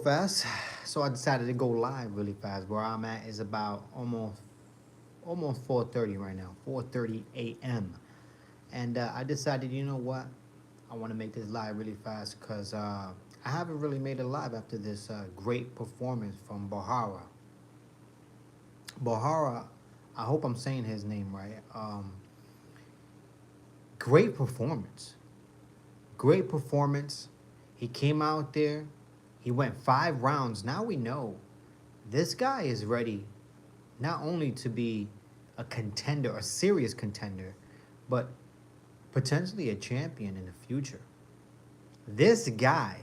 fast. So I decided to go live really fast. Where I'm at is about almost 4:30 right now, 4:30 a.m. And I decided, you know what? I want to make this live really fast because I haven't really made it live after this great performance from Bahara. Bahara, I hope I'm saying his name right. Great performance. Great performance. He came out there. He went 5 rounds. Now we know this guy is ready not only to be a contender, a serious contender, but potentially a champion in the future. This guy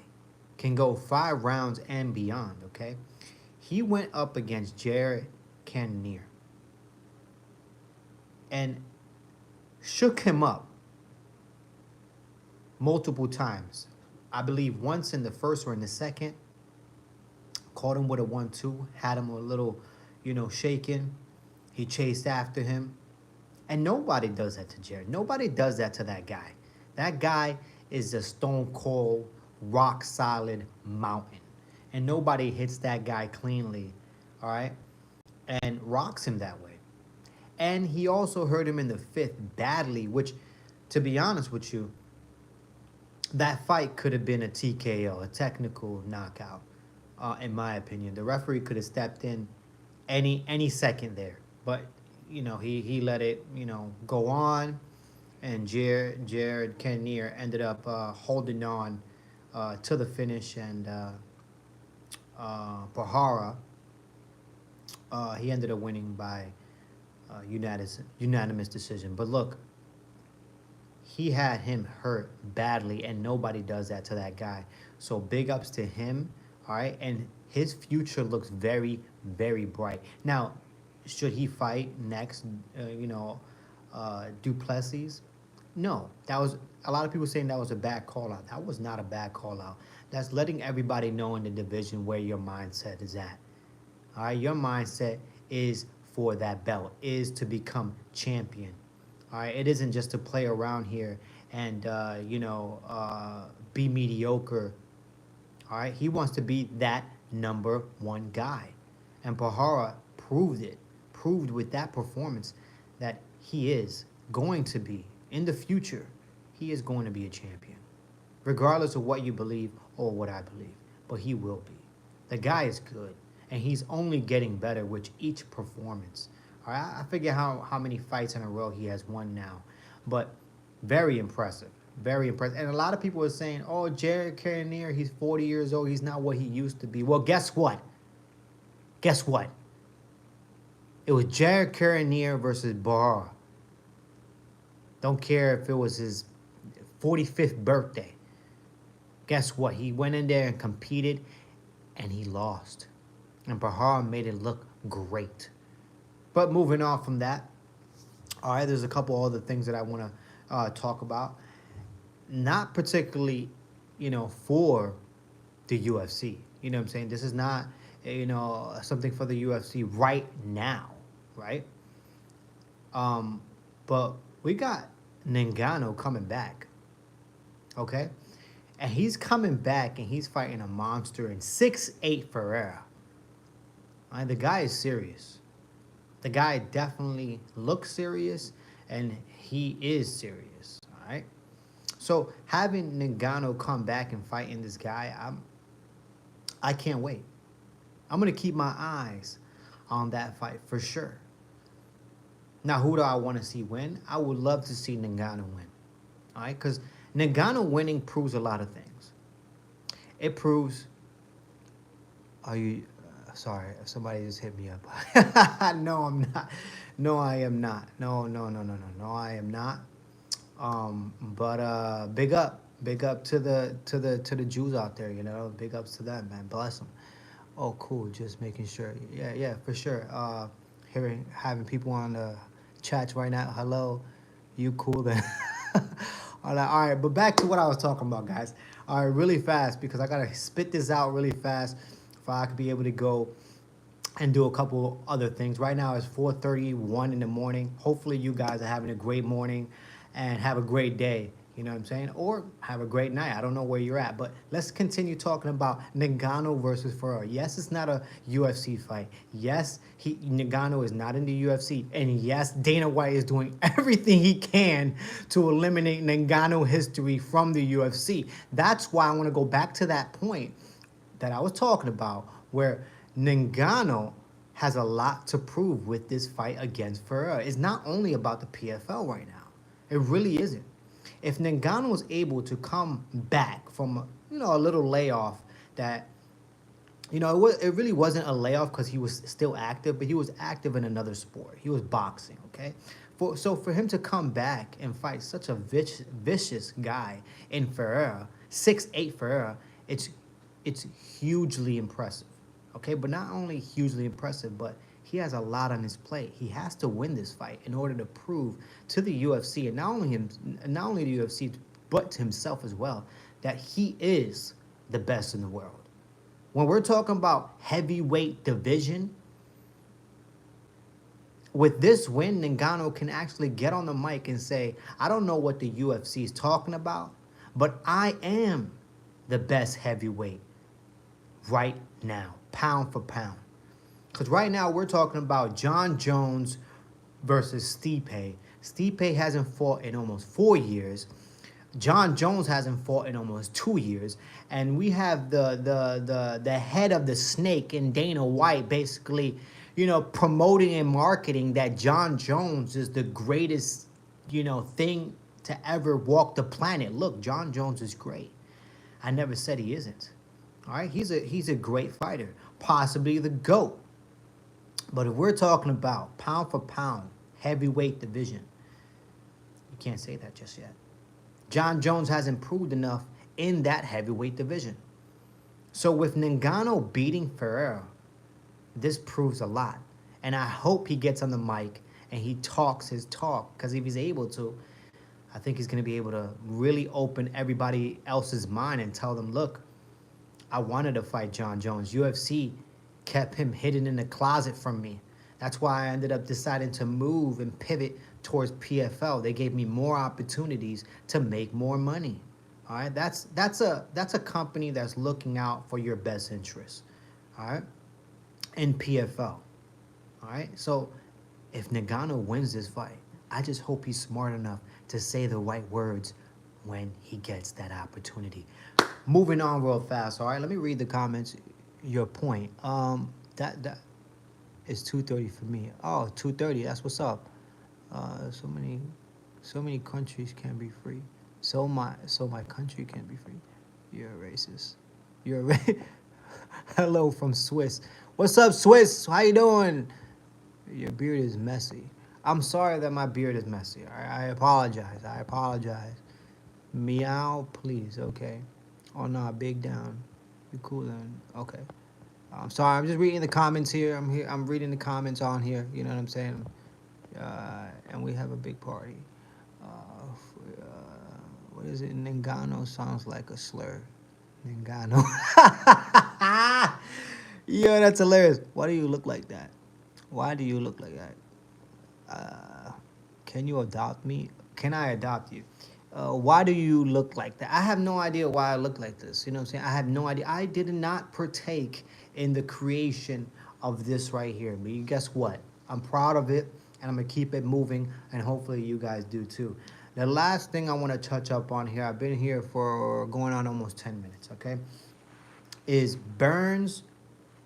can go 5 rounds and beyond, okay? He went up against Jared Cannonier and shook him up multiple times. I believe once in the first or in the second, caught him with a 1-2, had him a little, shaken. He chased after him. And nobody does that to Jared. Nobody does that to that guy. That guy is a stone cold, rock solid mountain. And nobody hits that guy cleanly, all right? And rocks him that way. And he also hurt him in the fifth badly, which, to be honest with you, that fight could have been a TKO, a technical knockout, in my opinion. The referee could have stepped in any second there, but he let it go on, and Jared Cannonier ended up holding on to the finish, and Bahara he ended up winning by unanimous decision. But look, he had him hurt badly, and nobody does that to that guy. So big ups to him, all right? And his future looks very, very bright. Now, should he fight next, Duplessis? No, that was a lot of people saying that was a bad call out. That was not a bad call out. That's letting everybody know in the division where your mindset is at. All right, your mindset is for that belt, is to become champion. All right, it isn't just to play around here and be mediocre. All right, he wants to be that number one guy, and Bahara proved with that performance that he is going to be in the future. He is going to be a champion, regardless of what you believe or what I believe. But he will be. The guy is good, and he's only getting better with each performance. All right, I forget how many fights in a row he has won now, but very impressive, very impressive. And a lot of people are saying, "Oh, Jared Cannonier, he's 40 years old. He's not what he used to be." Well, guess what? Guess what? It was Jared Cannonier versus Bahara. Don't care if it was his 45th birthday. Guess what? He went in there and competed, and he lost. And Bahara made it look great. But moving on from that, all right, there's a couple other things that I want to talk about. Not particularly, for the UFC. You know what I'm saying? This is not, something for the UFC right now, right? But we got Ngannou coming back, okay? And he's coming back, and he's fighting a monster in 6'8" Ferreira. All right, the guy is serious. The guy definitely looks serious, and he is serious, all right? So having Ngannou come back and fighting this guy, I can't wait. I'm going to keep my eyes on that fight for sure. Now, who do I want to see win? I would love to see Ngannou win, all right? Because Ngannou winning proves a lot of things. It proves, sorry, somebody just hit me up. No, I'm not. No, I am not. No, I am not. But big up to the Jews out there. Big ups to them, man. Bless them. Oh, cool. Just making sure. Yeah, for sure. Having people on the chats right now. Hello, you cool then? All right. But back to what I was talking about, guys. All right, really fast because I gotta spit this out really fast, so I could be able to go and do a couple other things. Right now it's 4:31 in the morning. Hopefully you guys are having a great morning and have a great day. You know what I'm saying? Or have a great night. I don't know where you're at, but let's continue talking about Ngannou versus Ferrer. Yes, it's not a UFC fight. Yes, Ngannou is not in the UFC, and yes, Dana White is doing everything he can to eliminate Ngannou history from the UFC. That's why I want to go back to that point that I was talking about, where Ngannou has a lot to prove with this fight against Ferrer. It's not only about the PFL right now. It really isn't. If Ngannou was able to come back from a little layoff that it really wasn't a layoff because he was still active, but he was active in another sport. He was boxing, okay? So for him to come back and fight such a vicious guy in Ferreira, 6'8" Ferreira, it's hugely impressive, okay? But not only hugely impressive, but he has a lot on his plate. He has to win this fight in order to prove to the UFC, and not only the UFC, but to himself as well, that he is the best in the world. When we're talking about heavyweight division, with this win, Ngannou can actually get on the mic and say, I don't know what the UFC is talking about, but I am the best heavyweight right now, pound for pound. Because right now we're talking about Jon Jones versus Stipe. Stipe hasn't fought in almost 4 years. Jon Jones hasn't fought in almost 2 years, and we have the head of the snake in Dana White basically, promoting and marketing that Jon Jones is the greatest, thing to ever walk the planet. Look, Jon Jones is great. I never said he isn't. All right, he's a great fighter, possibly the GOAT. But if we're talking about pound for pound heavyweight division, you can't say that just yet. Jon Jones hasn't proved enough in that heavyweight division. So with Ngannou beating Ferreira, this proves a lot. And I hope he gets on the mic and he talks his talk, because if he's able to, I think he's going to be able to really open everybody else's mind and tell them, look, I wanted to fight Jon Jones. UFC kept him hidden in the closet from me. That's why I ended up deciding to move and pivot towards PFL. They gave me more opportunities to make more money. All right, that's a company that's looking out for your best interests. All right, in PFL. All right, so if Ngannou wins this fight, I just hope he's smart enough to say the right words when he gets that opportunity. Moving on real fast. All right, let me read the comments. Your point. That is 2:30 for me. Oh, 2:30. That's what's up. So many countries can be free. So my country can be free. You're a racist. You're a Hello from Swiss. What's up, Swiss? How you doing? Your beard is messy. I'm sorry that my beard is messy. All right? I apologize. Meow, please. Okay. Oh no, big down. You cool then? Okay. I'm sorry. I'm just reading the comments here. I'm reading the comments on here. You know what I'm saying? And we have a big party. What is it? Ngannou sounds like a slur. Ngannou. Yo, that's hilarious. Why do you look like that? Why do you look like that? Can you adopt me? Can I adopt you? Why do you look like that? I have no idea why I look like this. You know what I'm saying? I have no idea. I did not partake in the creation of this right here. But guess what? I'm proud of it, and I'm going to keep it moving, and hopefully you guys do too. The last thing I want to touch up on here, I've been here for going on almost 10 minutes, okay, is Burns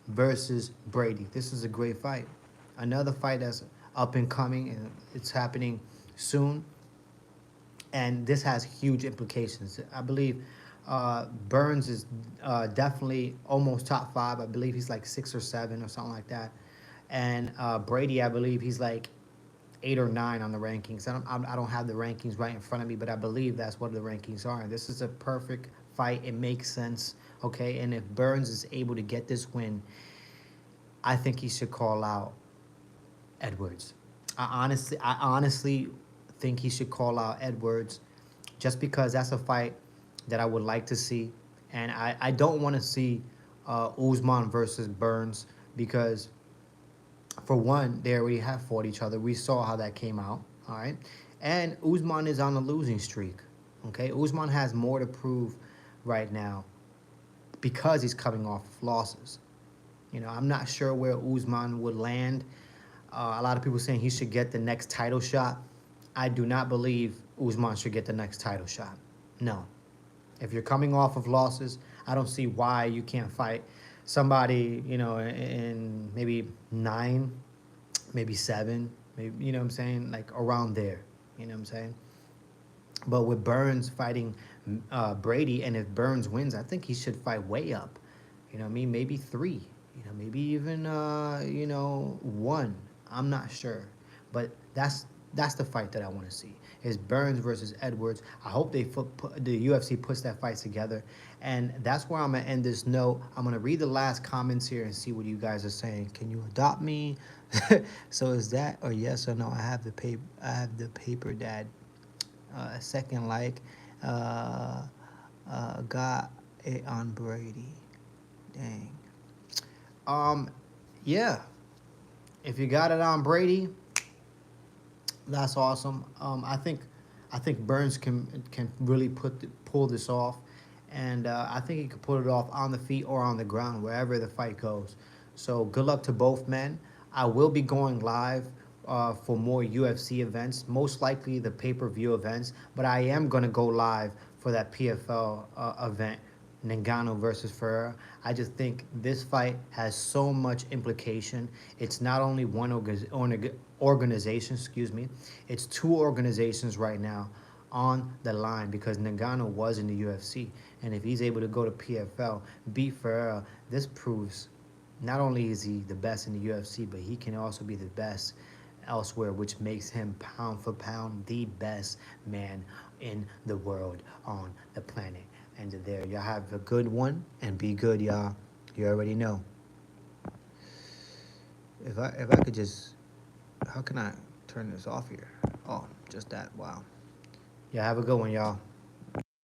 versus Brady. This is a great fight. Another fight that's up and coming, and it's happening soon. And this has huge implications. I believe Burns is definitely almost top 5. I believe he's like 6 or 7 or something like that. And Brady, I believe he's like 8 or 9 on the rankings. I don't have the rankings right in front of me, but I believe that's what the rankings are. And this is a perfect fight. It makes sense, okay? And if Burns is able to get this win, I think he should call out Edwards. I honestly think he should call out Edwards, just because that's a fight that I would like to see. And I don't want to see Usman versus Burns, because for one, they already have fought each other. We saw how that came out, all right? And Usman is on a losing streak, Okay, Usman has more to prove right now because he's coming off of losses. I'm not sure where Usman would land. A lot of people saying he should get the next title shot. I do not believe Usman should get the next title shot. No. If you're coming off of losses, I don't see why you can't fight somebody, in maybe 9, maybe 7, maybe, what I'm saying? Like around there. You know what I'm saying? But with Burns fighting Brady, and if Burns wins, I think he should fight way up. You know what I mean? Maybe 3. Maybe even 1. I'm not sure, but that's the fight that I want to see. Is Burns versus Edwards. I hope the UFC puts that fight together, and that's where I'm gonna end this note. I'm gonna read the last comments here and see what you guys are saying. Can you adopt me? So is that or yes or no? I have the paper. I have the paper, Dad. A second like, uh, got it on Brady. Dang. Um, yeah. If you got it on Brady, that's awesome. I think Burns can really pull this off, and I think he could pull it off on the feet or on the ground, wherever the fight goes. So good luck to both men. I will be going live for more UFC events, most likely the pay-per-view events, but I am gonna go live for that PFL event, Ngannou versus Ferreira. I just think this fight has so much implication. It's not only one organization, excuse me, it's 2 organizations right now on the line because Ngannou was in the UFC. And if he's able to go to PFL, beat Ferreira, this proves not only is he the best in the UFC, but he can also be the best elsewhere, which makes him pound for pound the best man in the world on the planet. And there, y'all have a good one and be good, y'all. You already know. If I could just, how can I turn this off here? Oh, just that. Wow. Yeah, have a good one, y'all.